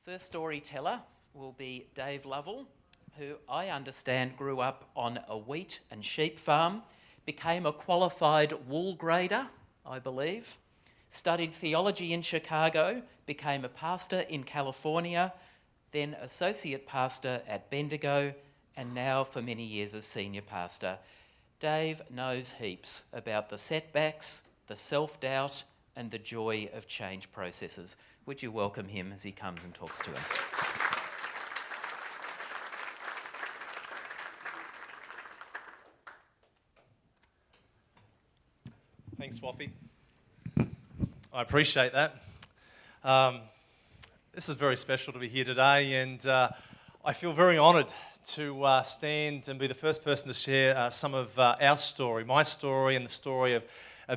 First storyteller will be Dave Lovell, who I understand grew up on a wheat and sheep farm, became a qualified wool grader, I believe, studied theology in Chicago, became a pastor in California, then associate pastor at Bendigo, and now for many years as senior pastor. Dave knows heaps about the setbacks, the self-doubt, and the joy of change processes. Would you welcome him as he comes and talks to us? Thanks, Woffy. I appreciate that. This is very special to be here today, and I feel very honoured to stand and be the first person to share some of our story, my story and the story of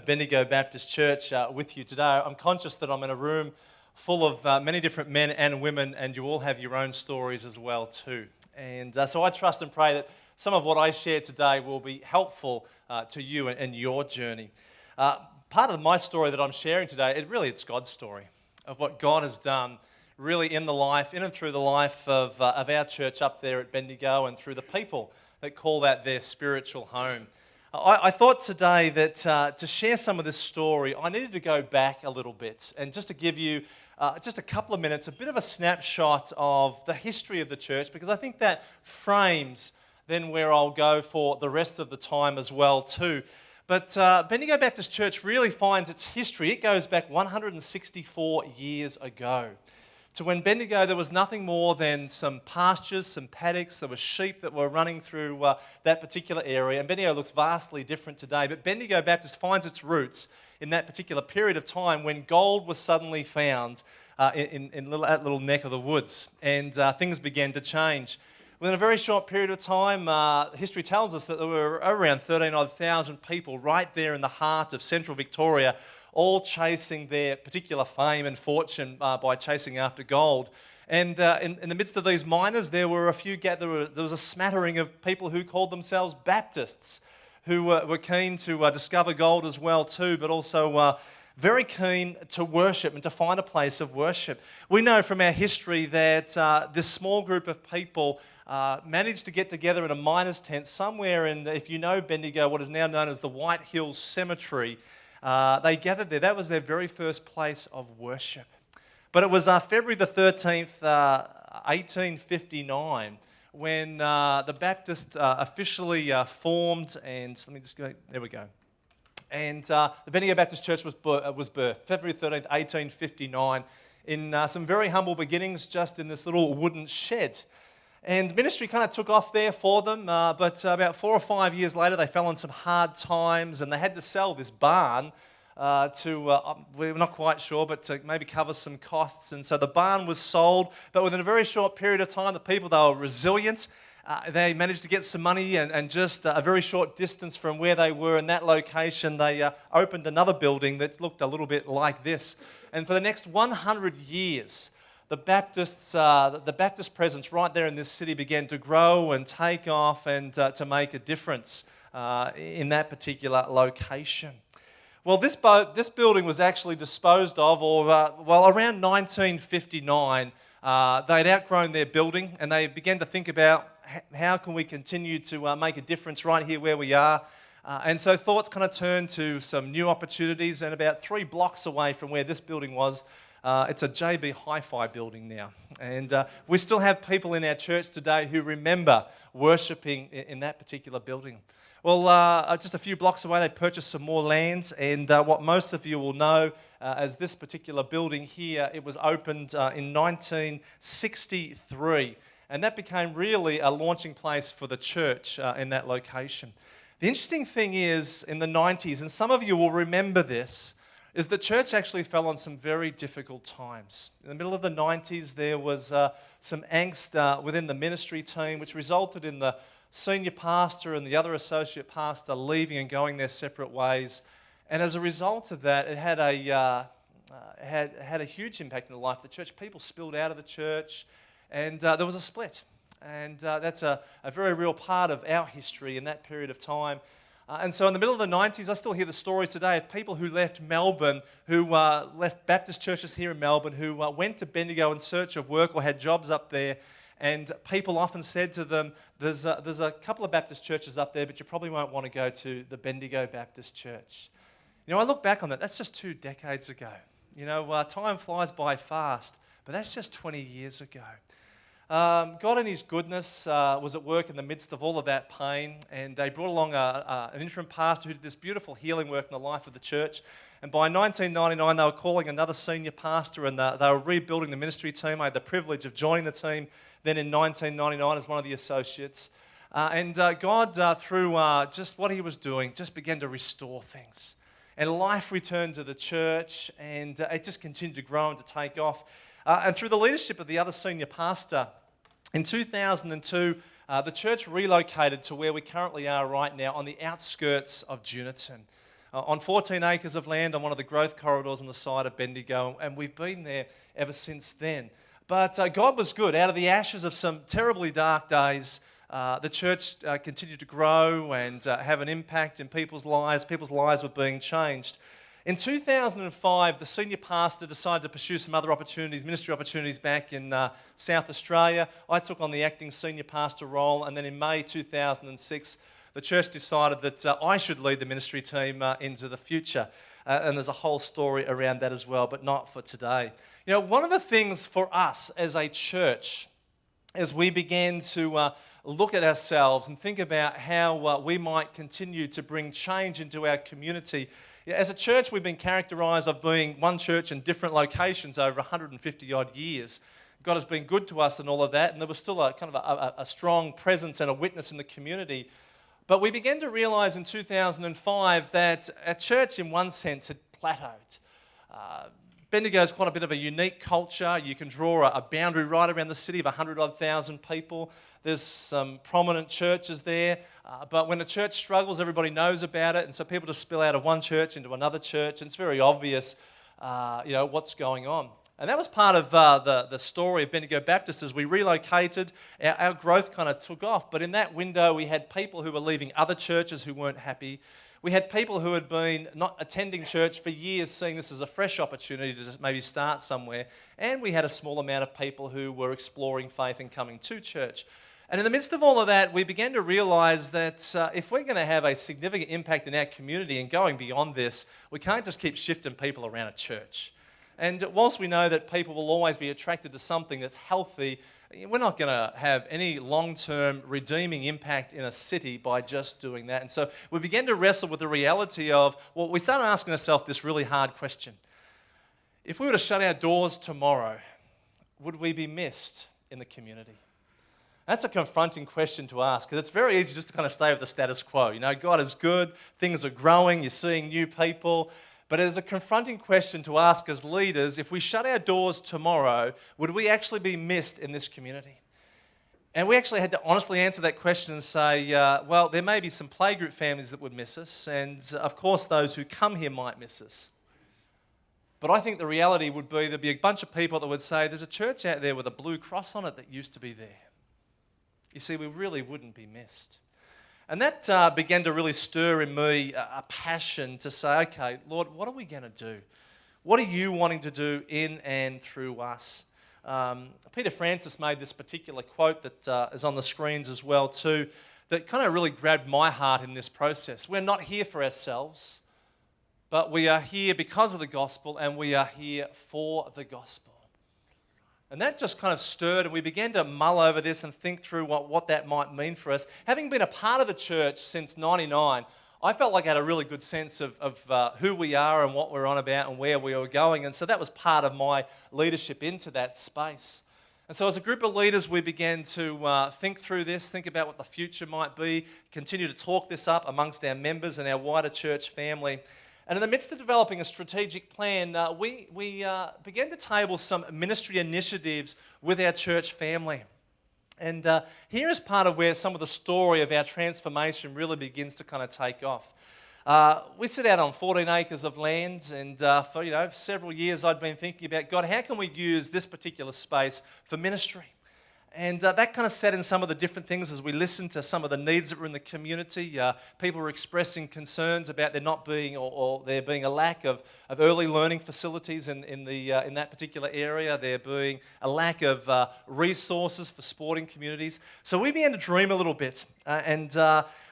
Bendigo Baptist Church with you today. I'm conscious that I'm in a room full of many different men and women, and you all have your own stories as well too. And so I trust and pray that some of what I share today will be helpful to you and your journey. Part of my story that I'm sharing today, it's God's story of what God has done really in and through the life of our church up there at Bendigo and through the people that call that their spiritual home. I thought today that to share some of this story, I needed to go back a little bit and just to give you just a couple of minutes, a bit of a snapshot of the history of the church, because I think that frames then where I'll go for the rest of the time as well too. But Bendigo Baptist Church really finds its history. It goes back 164 years ago to when Bendigo there was nothing more than some pastures, some paddocks. There were sheep that were running through that particular area. And Bendigo looks vastly different today. But Bendigo Baptist finds its roots in that particular period of time when gold was suddenly found in that little neck of the woods. And things began to change. Within a very short period of time, history tells us that there were around 13,000 people right there in the heart of central Victoria, all chasing their particular fame and fortune by chasing after gold. And in the midst of these miners, there was a smattering of people who called themselves Baptists, who were keen to discover gold as well too, but also very keen to worship and to find a place of worship. We know from our history that this small group of people managed to get together in a miner's tent somewhere in, if you know Bendigo, what is now known as the White Hills Cemetery. They gathered there. That was their very first place of worship. But it was February the 13th, 1859, when the Baptist officially formed, and let me just go, there we go. And the Bendigo Baptist Church was birthed, February 13th, 1859, in some very humble beginnings, just in this little wooden shed. And ministry kind of took off there for them, but about 4 or 5 years later, they fell on some hard times, and they had to sell this barn we're not quite sure, but to maybe cover some costs. And so the barn was sold, but within a very short period of time, the people, they were resilient. They managed to get some money, and just a very short distance from where they were in that location, they opened another building that looked a little bit like this. And for the next 100 years, the Baptist presence right there in this city began to grow and take off and to make a difference in that particular location. Well, this building was actually disposed of, around 1959, they'd outgrown their building, and they began to think about how can we continue to make a difference right here where we are. And so thoughts kind of turned to some new opportunities, and about 3 blocks away from where this building was, it's a JB Hi-Fi building now. And we still have people in our church today who remember worshipping in that particular building. Well, just a few blocks away, they purchased some more land, and what most of you will know as this particular building here, it was opened in 1963, and that became really a launching place for the church in that location. The interesting thing is, in the 90s, and some of you will remember this, is the church actually fell on some very difficult times. In the middle of the 90s, there was some angst within the ministry team, which resulted in the senior pastor and the other associate pastor leaving and going their separate ways. And as a result of that, it had a huge impact on the life of the church. People spilled out of the church, and there was a split. And that's a very real part of our history in that period of time. And so in the middle of the 90s, I still hear the stories today of people who left Melbourne, who left Baptist churches here in Melbourne, who went to Bendigo in search of work or had jobs up there. And people often said to them, there's a couple of Baptist churches up there, but you probably won't want to go to the Bendigo Baptist Church. You know, I look back on that, that's just 2 decades ago. You know, time flies by fast, but that's just 20 years ago. God in His goodness was at work in the midst of all of that pain, and they brought along an interim pastor who did this beautiful healing work in the life of the church. And by 1999, they were calling another senior pastor, and they were rebuilding the ministry team. I had the privilege of joining the team then in 1999 as one of the associates. And God, through just what He was doing, just began to restore things. And life returned to the church, and it just continued to grow and to take off. And through the leadership of the other senior pastor, in 2002, the church relocated to where we currently are right now on the outskirts of Juniton, on 14 acres of land on one of the growth corridors on the side of Bendigo, and we've been there ever since then. But God was good. Out of the ashes of some terribly dark days, the church continued to grow and have an impact in people's lives. People's lives were being changed. In 2005, the senior pastor decided to pursue some other opportunities, ministry opportunities back in South Australia. I took on the acting senior pastor role, and then in May 2006, the church decided that I should lead the ministry team into the future. And there's a whole story around that as well, but not for today. You know, one of the things for us as a church, as we began to look at ourselves and think about how we might continue to bring change into our community. As a church, we've been characterised of being one church in different locations over 150 odd years. God has been good to us and all of that, and there was still a kind of a strong presence and a witness in the community. But we began to realise in 2005 that our church, in one sense, had plateaued. Bendigo is quite a bit of a unique culture. You can draw a boundary right around the city of 100,000 people. There's some prominent churches there, but when a church struggles, everybody knows about it, and so people just spill out of one church into another church, and it's very obvious, what's going on. And that was part of the story of Bendigo Baptist. As we relocated, our growth kind of took off, but in that window, we had people who were leaving other churches who weren't happy. We had people who had been not attending church for years, seeing this as a fresh opportunity to maybe start somewhere. And we had a small amount of people who were exploring faith and coming to church. And in the midst of all of that, we began to realise that if we're going to have a significant impact in our community and going beyond this, we can't just keep shifting people around a church. And whilst we know that people will always be attracted to something that's healthy, we're not going to have any long-term redeeming impact in a city by just doing that. And so we began to wrestle with the reality of, well, we started asking ourselves this really hard question. If we were to shut our doors tomorrow, would we be missed in the community? That's a confronting question to ask, because it's very easy just to kind of stay with the status quo. You know, God is good, things are growing, you're seeing new people. But it is a confronting question to ask as leaders, if we shut our doors tomorrow, would we actually be missed in this community? And we actually had to honestly answer that question and say, well, there may be some playgroup families that would miss us, and of course those who come here might miss us. But I think the reality would be there'd be a bunch of people that would say, there's a church out there with a blue cross on it that used to be there. You see, we really wouldn't be missed. And that began to really stir in me a passion to say, okay, Lord, what are we going to do? What are you wanting to do in and through us? Peter Francis made this particular quote that is on the screens as well too, that kind of really grabbed my heart in this process. We're not here for ourselves, but we are here because of the gospel, and we are here for the gospel. And that just kind of stirred, and we began to mull over this and think through what that might mean for us. Having been a part of the church since 99, I felt like I had a really good sense of who we are and what we're on about and where we were going. And so that was part of my leadership into that space. And so as a group of leaders, we began to think through this, think about what the future might be, continue to talk this up amongst our members and our wider church family. And in the midst of developing a strategic plan, we began to table some ministry initiatives with our church family. And here is part of where some of the story of our transformation really begins to kind of take off. We sit out on 14 acres of land, and for several years I'd been thinking about, God, how can we use this particular space for ministry? And that kind of set in some of the different things as we listened to some of the needs that were in the community. People were expressing concerns about there not being or there being a lack of early learning facilities in that particular area. There being a lack of resources for sporting communities. So we began to dream a little bit, and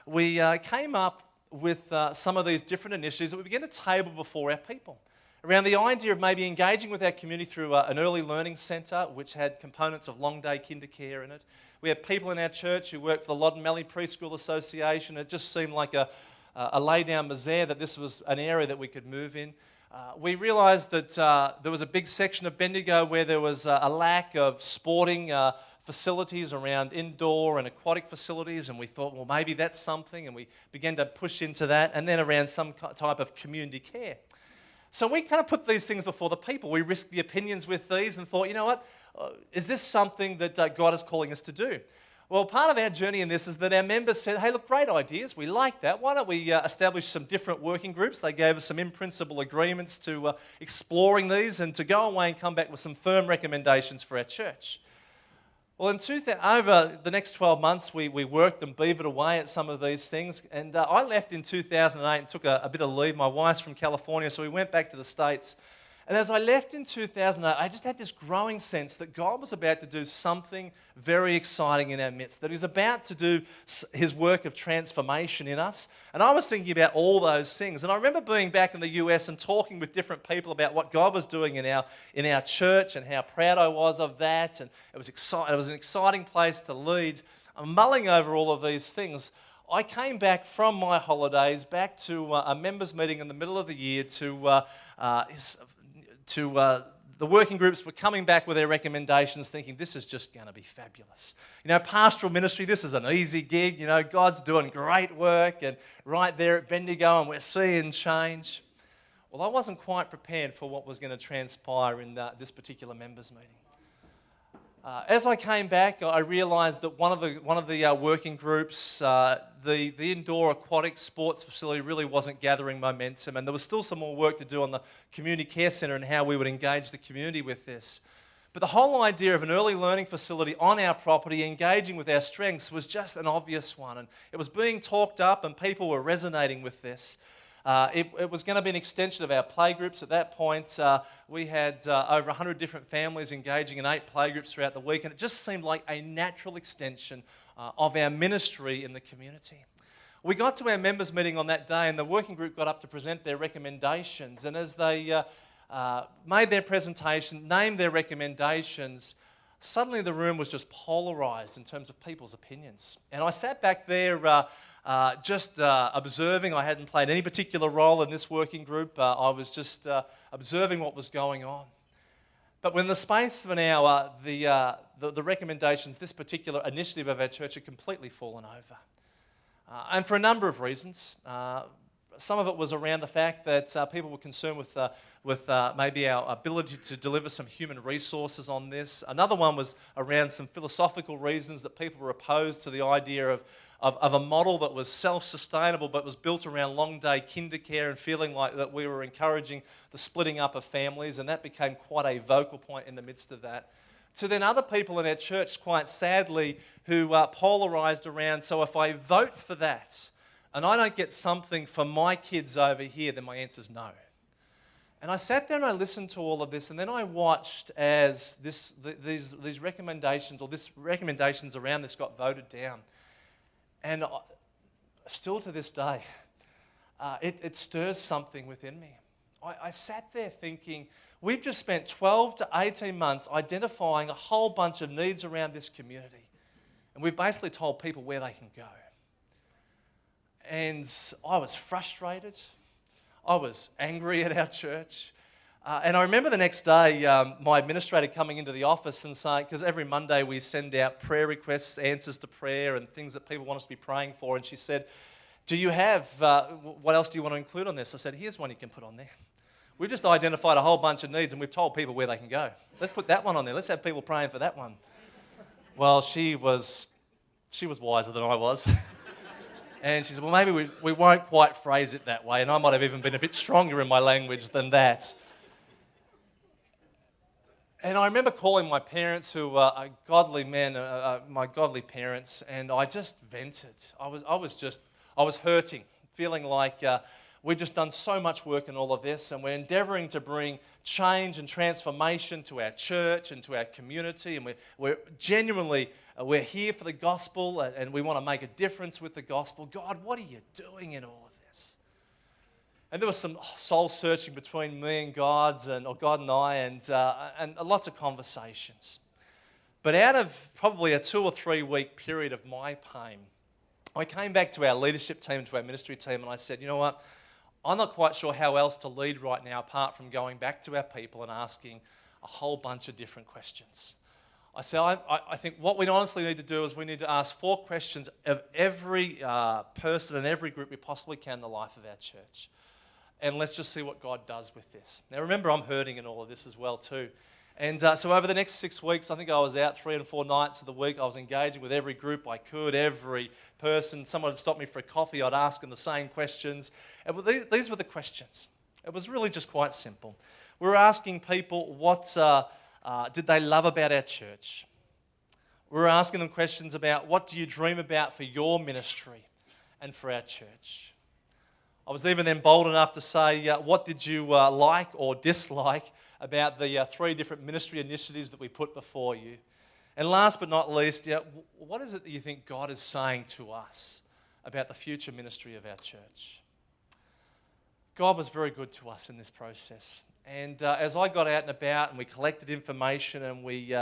we came up with some of these different initiatives that we began to table before our people, around the idea of maybe engaging with our community through an early learning centre which had components of long day kinder care in it. We had people in our church who worked for the Loddon Mallee Preschool Association. It just seemed like a lay down misère that this was an area that we could move in. We realised that there was a big section of Bendigo where there was a lack of sporting facilities around indoor and aquatic facilities, and we thought, well, maybe that's something, and we began to push into that, and then around some type of community care. So we kind of put these things before the people. We risked the opinions with these and thought, you know what, is this something that God is calling us to do? Well, part of our journey in this is that our members said, hey, look, great ideas, we like that. Why don't we establish some different working groups? They gave us some in-principle agreements to exploring these and to go away and come back with some firm recommendations for our church. Well, over the next 12 months, we worked and beavered away at some of these things. And I left in 2008 and took a bit of leave. My wife's from California, so we went back to the States. And as I left in 2008, I just had this growing sense that God was about to do something very exciting in our midst, that He was about to do His work of transformation in us. And I was thinking about all those things. And I remember being back in the US and talking with different people about what God was doing in our church and how proud I was of that. And it was an exciting place to lead. I'm mulling over all of these things. I came back from my holidays back to a members' meeting in the middle of the year the working groups were coming back with their recommendations, thinking this is just going to be fabulous. You know, pastoral ministry, this is an easy gig. You know, God's doing great work, and right there at Bendigo, and we're seeing change. Well, I wasn't quite prepared for what was going to transpire in this particular members' meeting. As I came back, I realised that one of the working groups, the indoor aquatic sports facility, really wasn't gathering momentum, and there was still some more work to do on the community care centre and how we would engage the community with this. But the whole idea of an early learning facility on our property, engaging with our strengths, was just an obvious one, and it was being talked up, and people were resonating with this. It was going to be an extension of our playgroups. At that point, we had over 100 different families engaging in 8 playgroups throughout the week, and it just seemed like a natural extension of our ministry in the community. We got to our members' meeting on that day, and the working group got up to present their recommendations, and as they made their presentation, named their recommendations, suddenly the room was just polarised in terms of people's opinions. And I sat back there just observing. I hadn't played any particular role in this working group. I was just observing what was going on. But within the space of an hour, the recommendations, this particular initiative of our church, had completely fallen over. And for a number of reasons. Some of it was around the fact that people were concerned with maybe our ability to deliver some human resources on this. Another one was around some philosophical reasons that people were opposed to the idea of a model that was self-sustainable but was built around long-day kinder care, and feeling like that we were encouraging the splitting up of families, and that became quite a vocal point in the midst of that. To then other people in our church, quite sadly, who polarised around, so if I vote for that and I don't get something for my kids over here, then my answer's no. And I sat there and I listened to all of this, and then I watched as these recommendations, or this recommendations around this, got voted down. And still to this day, it stirs something within me. I sat there thinking, we've just spent 12 to 18 months identifying a whole bunch of needs around this community, and we've basically told people where they can go. And I was frustrated. I was angry at our church. And I remember the next day, my administrator coming into the office and saying, because every Monday we send out prayer requests, answers to prayer, and things that people want us to be praying for. And she said, do you have, what else do you want to include on this? I said, here's one you can put on there. We've just identified a whole bunch of needs, and we've told people where they can go. Let's put that one on there. Let's have people praying for that one. Well, she was wiser than I was. And she said, well, maybe we won't quite phrase it that way. And I might have even been a bit stronger in my language than that. And I remember calling my parents, who are godly men, my godly parents, and I just vented. I was hurting, feeling like we've just done so much work in all of this, and we're endeavouring to bring change and transformation to our church and to our community, and we're genuinely, we're here for the gospel, and we want to make a difference with the gospel. God, what are you doing in all of this? And there was some soul searching between me and God and I, and lots of conversations. But out of probably a 2 or 3 week period of my pain, I came back to our leadership team, to our ministry team, and I said, you know what? I'm not quite sure how else to lead right now apart from going back to our people and asking a whole bunch of different questions. I said, I think what we honestly need to do is we need to ask 4 questions of every person and every group we possibly can in the life of our church. And let's just see what God does with this. Now remember, I'm hurting in all of this as well too. And so over the next 6 weeks, I think I was out 3 and 4 nights of the week. I was engaging with every group I could, every person. Someone would stop me for a coffee. I'd ask them the same questions. And these were the questions. It was really just quite simple. We were asking people what did they love about our church. We were asking them questions about what do you dream about for your ministry and for our church. I was even then bold enough to say, what did you like or dislike about the 3 different ministry initiatives that we put before you? And last but not least, what is it that you think God is saying to us about the future ministry of our church? God was very good to us in this process. And as I got out and about and we collected information and we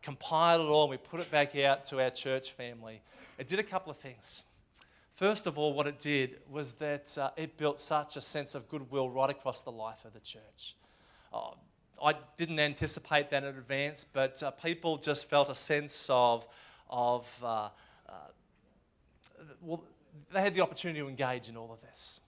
compiled it all and we put it back out to our church family, it did a couple of things. First of all, what it did was that it built such a sense of goodwill right across the life of the church. I didn't anticipate that in advance, but people just felt a sense of they had the opportunity to engage in all of this.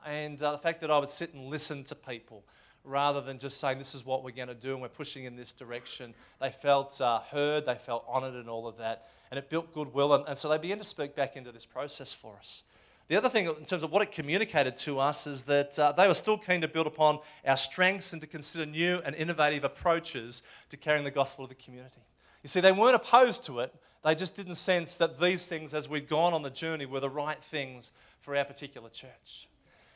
And the fact that I would sit and listen to people rather than just saying this is what we're going to do and we're pushing in this direction, they felt heard, they felt honoured and all of that. And it built goodwill, and so they began to speak back into this process for us. The other thing in terms of what it communicated to us is that they were still keen to build upon our strengths and to consider new and innovative approaches to carrying the gospel to the community. You see, they weren't opposed to it, they just didn't sense that these things, as we'd gone on the journey, were the right things for our particular church.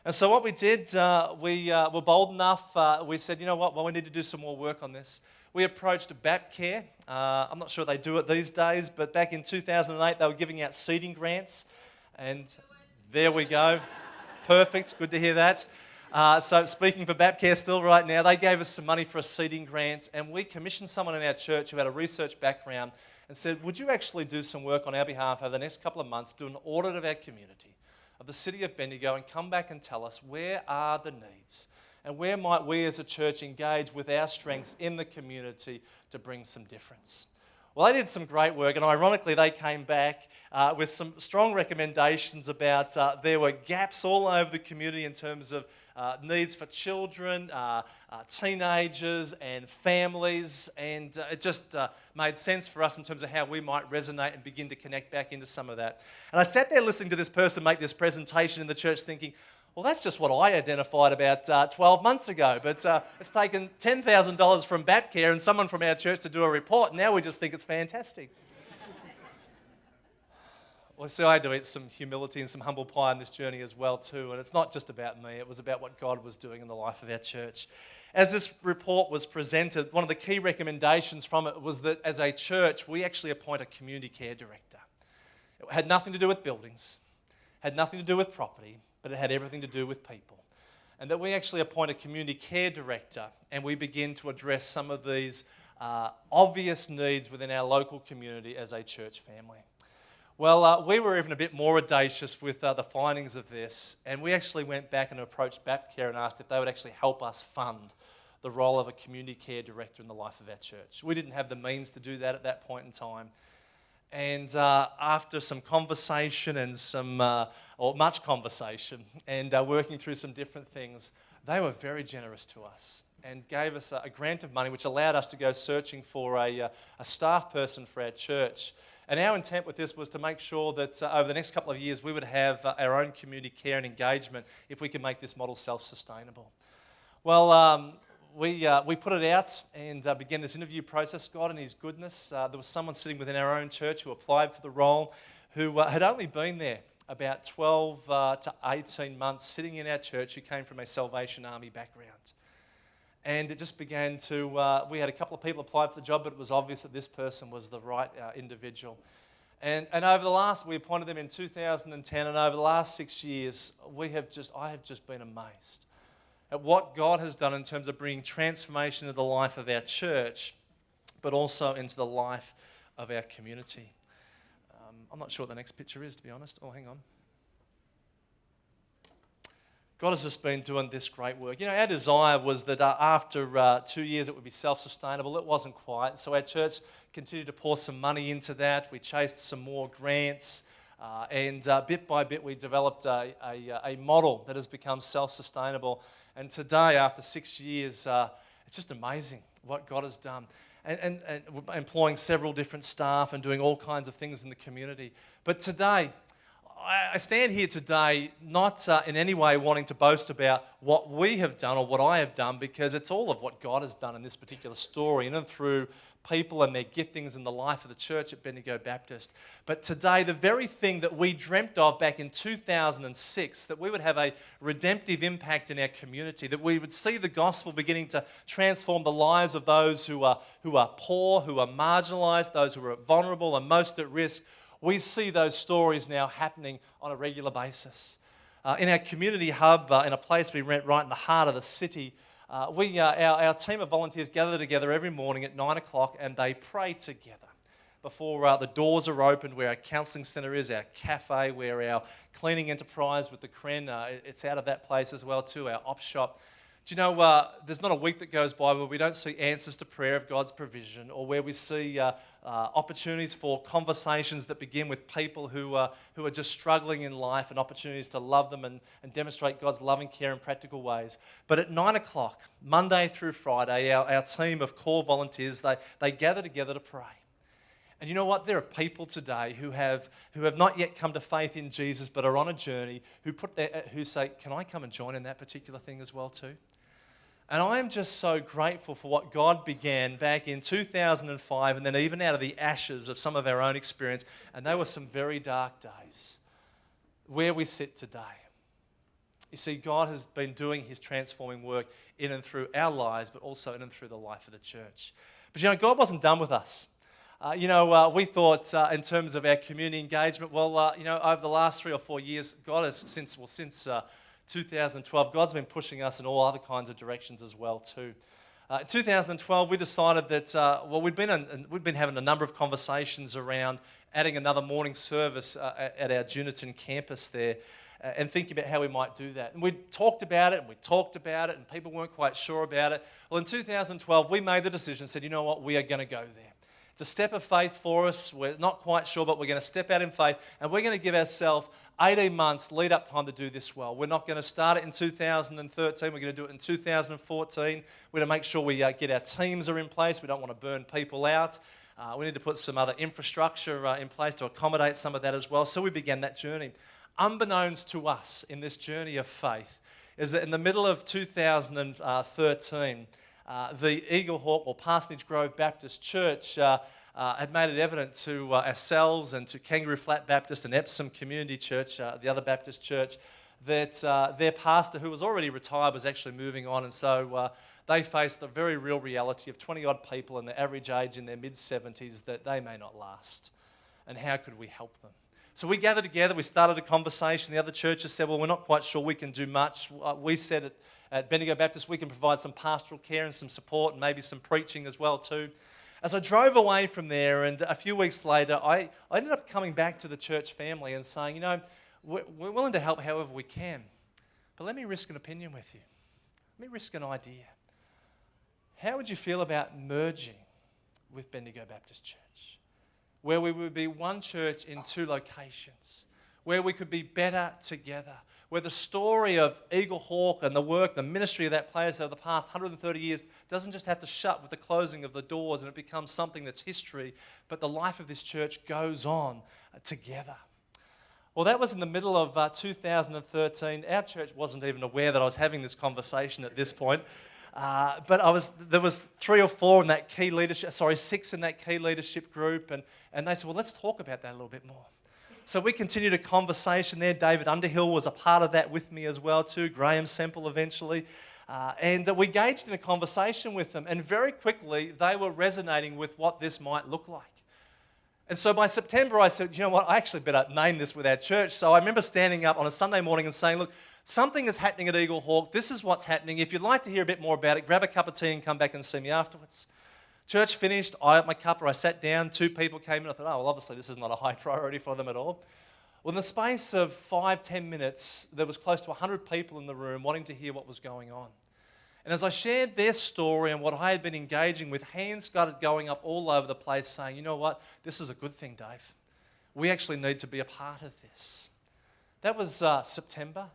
And so what we did, we were bold enough, we said, you know what, well, we need to do some more work on this. We approached Baptcare. I'm not sure they do it these days, but back in 2008, they were giving out seeding grants. And there we go. Perfect. Good to hear that. So speaking for Baptcare still right now, they gave us some money for a seeding grant, and we commissioned someone in our church who had a research background and said, would you actually do some work on our behalf over the next couple of months, do an audit of our community, of the city of Bendigo, and come back and tell us where are the needs? And where might we as a church engage with our strengths in the community to bring some difference? Well, they did some great work, and ironically, they came back with some strong recommendations about there were gaps all over the community in terms of needs for children, teenagers, and families, and it just made sense for us in terms of how we might resonate and begin to connect back into some of that. And I sat there listening to this person make this presentation in the church thinking, well, that's just what I identified about 12 months ago, but it's taken $10,000 from Baptcare and someone from our church to do a report, and now we just think it's fantastic. Well, so I had to eat some humility and some humble pie in this journey as well too, and it's not just about me, it was about what God was doing in the life of our church. As this report was presented, one of the key recommendations from it was that as a church, we actually appoint a community care director. It had nothing to do with buildings, had nothing to do with property, but it had everything to do with people. And that we actually appoint a community care director and we begin to address some of these obvious needs within our local community as a church family. Well, we were even a bit more audacious with the findings of this, and we actually went back and approached Baptcare and asked if they would actually help us fund the role of a community care director in the life of our church. We didn't have the means to do that at that point in time. And after some conversation and much conversation and working through some different things, they were very generous to us and gave us a grant of money which allowed us to go searching for a staff person for our church. And our intent with this was to make sure that over the next couple of years we would have our own community care and engagement if we could make this model self-sustainable. Well, we put it out and began this interview process. God in his goodness, there was someone sitting within our own church who applied for the role who had only been there about 12 to 18 months sitting in our church, who came from a Salvation Army background. And it just began to, we had a couple of people apply for the job, but it was obvious that this person was the right individual. And over the last, we appointed them in 2010, and over the last 6 years, I have just been amazed at what God has done in terms of bringing transformation into the life of our church, but also into the life of our community. I'm not sure what the next picture is, to be honest. Oh, hang on. God has just been doing this great work. You know, our desire was that after 2 years it would be self-sustainable. It wasn't quite. So our church continued to pour some money into that. We chased some more grants. And bit by bit we developed a model that has become self-sustainable. And today, after 6 years, it's just amazing what God has done. And employing several different staff and doing all kinds of things in the community. But today, I stand here today not in any way wanting to boast about what we have done or what I have done, because it's all of what God has done in this particular story, in and through people and their giftings in the life of the church at Bendigo Baptist. But today, the very thing that we dreamt of back in 2006, that we would have a redemptive impact in our community, that we would see the gospel beginning to transform the lives of those who are poor, who are marginalised, those who are vulnerable and most at risk, we see those stories now happening on a regular basis. In our community hub, in a place we rent right in the heart of the city, our team of volunteers gather together every morning at 9 o'clock and they pray together. Before the doors are opened, where our counselling centre is, our cafe, where our cleaning enterprise with the Kren, it's out of that place as well too, our op shop. Do you know, there's not a week that goes by where we don't see answers to prayer of God's provision, or where we see opportunities for conversations that begin with people who are just struggling in life, and opportunities to love them and demonstrate God's loving care in practical ways. But at 9 o'clock, Monday through Friday, our team of core volunteers, they gather together to pray. And you know what? There are people today who have not yet come to faith in Jesus, but are on a journey, who say, can I come and join in that particular thing as well too? And I am just so grateful for what God began back in 2005, and then even out of the ashes of some of our own experience, and they were some very dark days, where we sit today. You see, God has been doing his transforming work in and through our lives, but also in and through the life of the church. But you know, God wasn't done with us. We thought in terms of our community engagement, over the last 3 or 4 years, God has, since 2012, God's been pushing us in all other kinds of directions as well too. In 2012, we decided that, we'd been having a number of conversations around adding another morning service at our Juniton campus there, and thinking about how we might do that. And we talked about it, and people weren't quite sure about it. Well, in 2012, we made the decision, said, you know what, we are going to go there. It's a step of faith for us. We're not quite sure, but we're going to step out in faith, and we're going to give ourselves 18 months lead up time to do this well. We're not going to start it in 2013. We're going to do it in 2014. We're going to make sure we get our teams are in place. We don't want to burn people out. We need to put some other infrastructure in place to accommodate some of that as well. So we began that journey. Unbeknownst to us in this journey of faith is that in the middle of 2013, the Eagle Hawk or Parsonage Grove Baptist Church had made it evident to ourselves and to Kangaroo Flat Baptist and Epsom Community Church, the other Baptist church, that their pastor, who was already retired, was actually moving on. And so they faced the very real reality of 20-odd people and the average age in their mid-70s, that they may not last. And how could we help them? So we gathered together, we started a conversation. The other churches said, well, we're not quite sure we can do much. We said at Bendigo Baptist, we can provide some pastoral care and some support and maybe some preaching as well too. As I drove away from there, and a few weeks later, I ended up coming back to the church family and saying, you know, we're willing to help however we can, but let me risk an opinion with you. Let me risk an idea. How would you feel about merging with Bendigo Baptist Church, where we would be one church in 2 locations, where we could be better together, where the story of Eagle Hawk and the work, the ministry of that place over the past 130 years doesn't just have to shut with the closing of the doors and it becomes something that's history, but the life of this church goes on together. Well, that was in the middle of 2013. Our church wasn't even aware that I was having this conversation at this point. But there was 3 or 4 in that key leadership, 6 in that key leadership group, and they said, well, let's talk about that a little bit more. So we continued a conversation there. David Underhill was a part of that with me as well too, Graham Semple eventually. And we engaged in a conversation with them, and very quickly they were resonating with what this might look like. And so by September I said, you know what, I actually better name this with our church. So I remember standing up on a Sunday morning and saying, look, something is happening at Eagle Hawk. This is what's happening. If you'd like to hear a bit more about it, grab a cup of tea and come back and see me afterwards. Church finished, I had my cuppa, I sat down, 2 people came in, I thought, oh, well, obviously this is not a high priority for them at all. Well, in the space of 5-10 minutes, there was close to 100 people in the room wanting to hear what was going on. And as I shared their story and what I had been engaging with, hands started going up all over the place saying, you know what, this is a good thing, Dave. We actually need to be a part of this. That was September.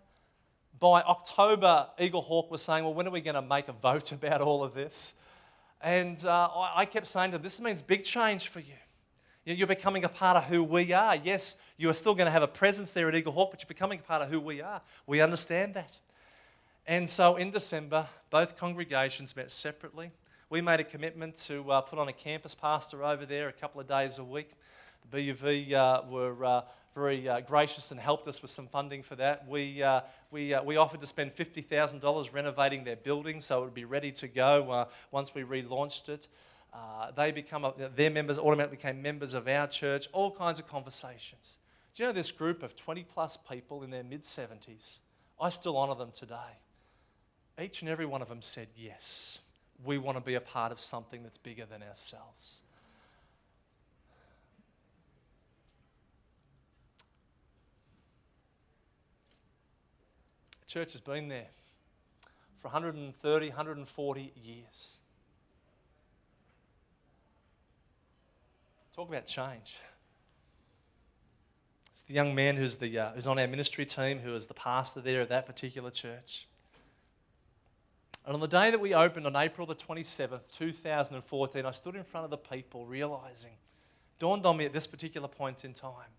By October, Eagle Hawk was saying, well, when are we going to make a vote about all of this? And I kept saying to them, this means big change for you. You're becoming a part of who we are. Yes, you are still going to have a presence there at Eagle Hawk, but you're becoming a part of who we are. We understand that. And so in December, both congregations met separately. We made a commitment to put on a campus pastor over there a couple of days a week. The BUV were very gracious and helped us with some funding for that. We offered to spend $50,000 renovating their building so it would be ready to go once we relaunched it. Their members automatically became members of our church, all kinds of conversations. Do you know this group of 20 plus people in their mid-70s? I still honour them today. Each and every one of them said, yes, we want to be a part of something that's bigger than ourselves. The church has been there for 130, 140 years. Talk about change. It's the young man who's on our ministry team, who is the pastor there at that particular church. And on the day that we opened on April the 27th, 2014, I stood in front of the people realising, dawned on me at this particular point in time,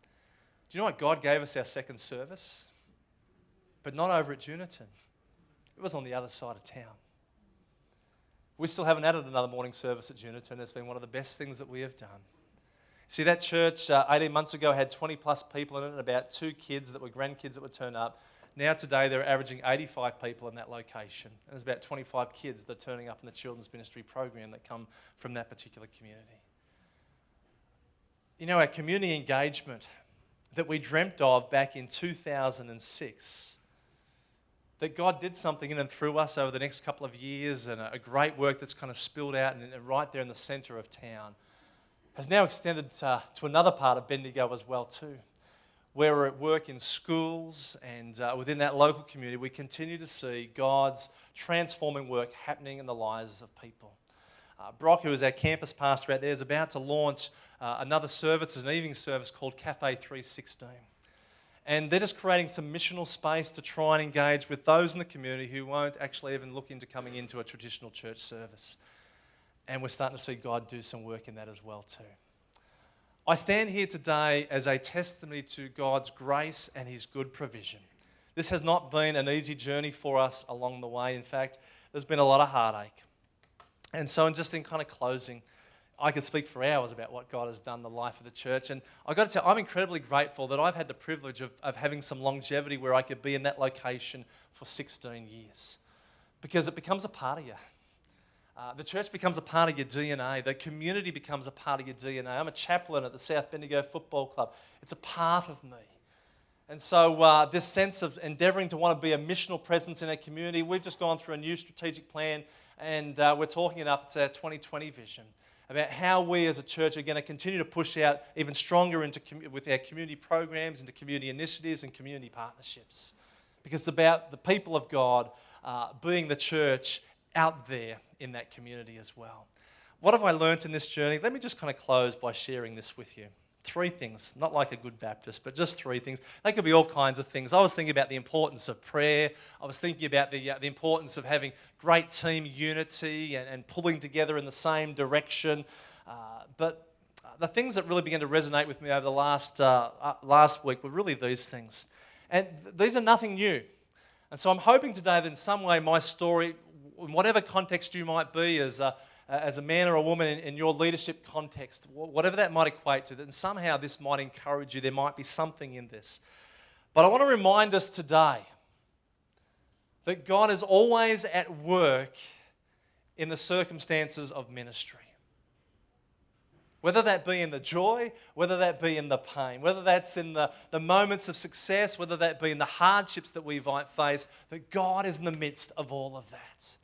do you know what? God gave us our second service, but not over at Juniton. It was on the other side of town. We still haven't added another morning service at Juniton. It's been one of the best things that we have done. See, that church 18 months ago had 20 plus people in it and about 2 kids that were grandkids that would turn up. Now today they're averaging 85 people in that location. And there's about 25 kids that are turning up in the children's ministry program that come from that particular community. You know, our community engagement that we dreamt of back in 2006, that God did something in and through us over the next couple of years, and a great work that's kind of spilled out and right there in the centre of town, has now extended to another part of Bendigo as well too, where we're at work in schools and within that local community. We continue to see God's transforming work happening in the lives of people. Brock, who is our campus pastor out there, is about to launch another service, an evening service called Cafe 316. And they're just creating some missional space to try and engage with those in the community who won't actually even look into coming into a traditional church service. And we're starting to see God do some work in that as well too. I stand here today as a testimony to God's grace and His good provision. This has not been an easy journey for us along the way. In fact, there's been a lot of heartache. And so in kind of closing, I could speak for hours about what God has done in the life of the church. And I've got to tell you, I'm incredibly grateful that I've had the privilege of having some longevity where I could be in that location for 16 years. Because it becomes a part of you. The church becomes a part of your DNA. The community becomes a part of your DNA. I'm a chaplain at the South Bendigo Football Club. It's a part of me. And so this sense of endeavouring to want to be a missional presence in our community, we've just gone through a new strategic plan, and we're talking it up. It's our 2020 vision about how we as a church are going to continue to push out even stronger with our community programs, into community initiatives and community partnerships. Because it's about the people of God being the church out there in that community as well. What have I learnt in this journey? Let me just kind of close by sharing this with you. 3 things, not like a good Baptist, but just 3 things. They could be all kinds of things. I was thinking about the importance of prayer. I was thinking about the importance of having great team unity and pulling together in the same direction. But the things that really began to resonate with me over the last week were really these things. And these are nothing new. And so I'm hoping today that in some way my story in whatever context you might be as a man or a woman in your leadership context, whatever that might equate to, then somehow this might encourage you. There might be something in this. But I want to remind us today that God is always at work in the circumstances of ministry. Whether that be in the joy, whether that be in the pain, whether that's in the moments of success, whether that be in the hardships that we might face, that God is in the midst of all of that.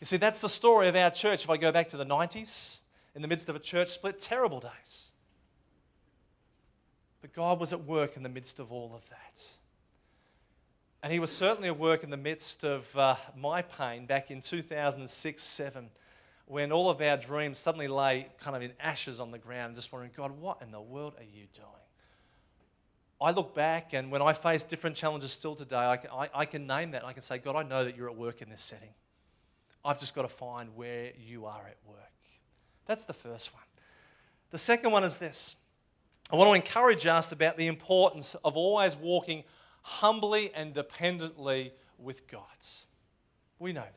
You see, that's the story of our church. If I go back to the 90s, in the midst of a church split, terrible days. But God was at work in the midst of all of that. And He was certainly at work in the midst of my pain back in 2006-07, when all of our dreams suddenly lay kind of in ashes on the ground, just wondering, God, what in the world are you doing? I look back, and when I face different challenges still today, I can name that. I can say, God, I know that you're at work in this setting. I've just got to find where you are at work. That's the first one. The second one is this. I want to encourage us about the importance of always walking humbly and dependently with God. We know that.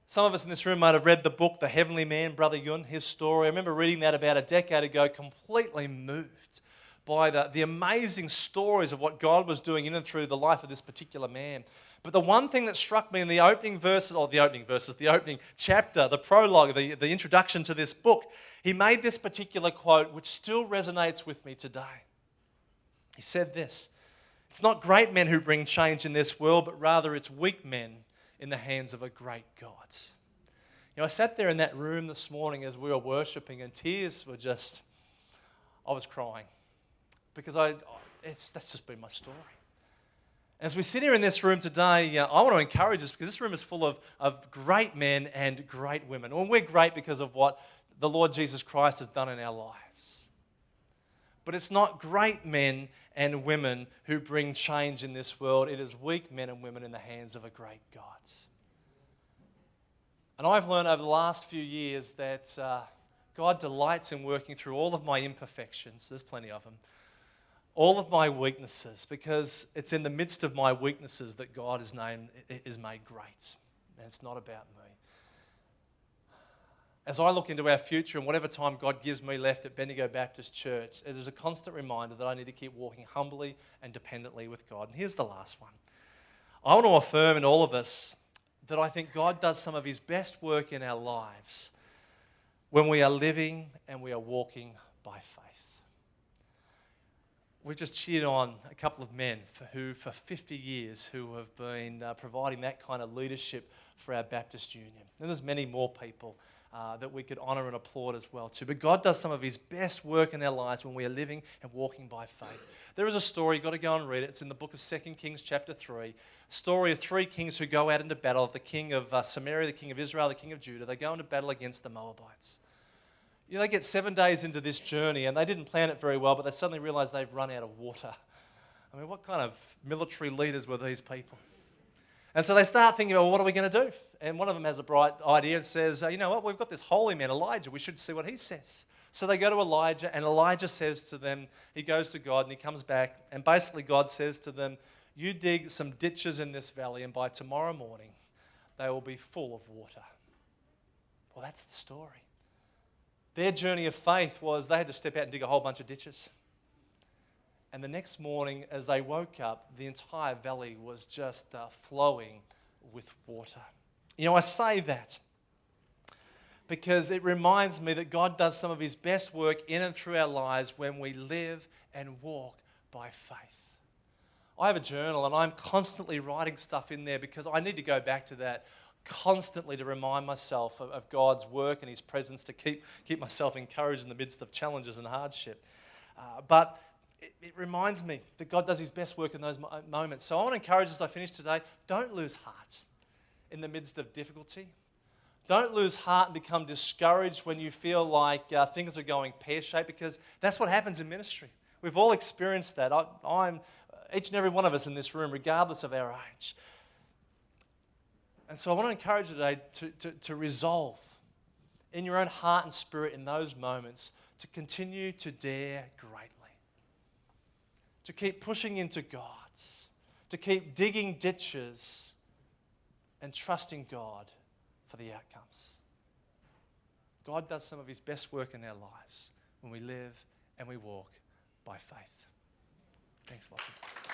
Some of us in this room might have read the book, The Heavenly Man, Brother Yun, his story. I remember reading that about a decade ago, completely moved by the amazing stories of what God was doing in and through the life of this particular man. But the one thing that struck me in the opening chapter, the prologue, the introduction to this book, he made this particular quote, which still resonates with me today. He said this: "It's not great men who bring change in this world, but rather it's weak men in the hands of a great God." You know, I sat there in that room this morning as we were worshiping, and tears were just, I was crying, because that's just been my story. As we sit here in this room today, I want to encourage us, because this room is full of great men and great women. And we're great because of what the Lord Jesus Christ has done in our lives. But it's not great men and women who bring change in this world. It is weak men and women in the hands of a great God. And I've learned over the last few years that God delights in working through all of my imperfections. There's plenty of them. All of my weaknesses, because it's in the midst of my weaknesses that God is made great. And it's not about me. As I look into our future and whatever time God gives me left at Bendigo Baptist Church, it is a constant reminder that I need to keep walking humbly and dependently with God. And here's the last one. I want to affirm in all of us that I think God does some of His best work in our lives when we are living and we are walking by faith. We've just cheered on a couple of men for 50 years who have been providing that kind of leadership for our Baptist Union. And there's many more people that we could honour and applaud as well too. But God does some of His best work in our lives when we are living and walking by faith. There is a story, you've got to go and read it. It's in the book of 2 Kings chapter 3. Story of three kings who go out into battle. The king of Samaria, the king of Israel, the king of Judah. They go into battle against the Moabites. You know, they get 7 days into this journey and they didn't plan it very well, but they suddenly realise they've run out of water. I mean, what kind of military leaders were these people? And so they start thinking, well, what are we going to do? And one of them has a bright idea and says, you know what, we've got this holy man, Elijah. We should see what he says. So they go to Elijah, and Elijah says to them, he goes to God and he comes back, and basically God says to them, you dig some ditches in this valley, and by tomorrow morning they will be full of water. Well, that's the story. Their journey of faith was they had to step out and dig a whole bunch of ditches. And the next morning, as they woke up, the entire valley was just flowing with water. You know, I say that because it reminds me that God does some of His best work in and through our lives when we live and walk by faith. I have a journal and I'm constantly writing stuff in there because I need to go back to that constantly to remind myself of God's work and His presence, to keep myself encouraged in the midst of challenges and hardship. But it reminds me that God does His best work in those moments. So I want to encourage as I finish today, don't lose heart in the midst of difficulty. Don't lose heart and become discouraged when you feel like things are going pear-shaped, because that's what happens in ministry. We've all experienced that. I'm each and every one of us in this room, regardless of our age. And so I want to encourage you today to resolve in your own heart and spirit in those moments to continue to dare greatly. To keep pushing into God, to keep digging ditches and trusting God for the outcomes. God does some of his best work in our lives when we live and we walk by faith. Thanks, Lottie.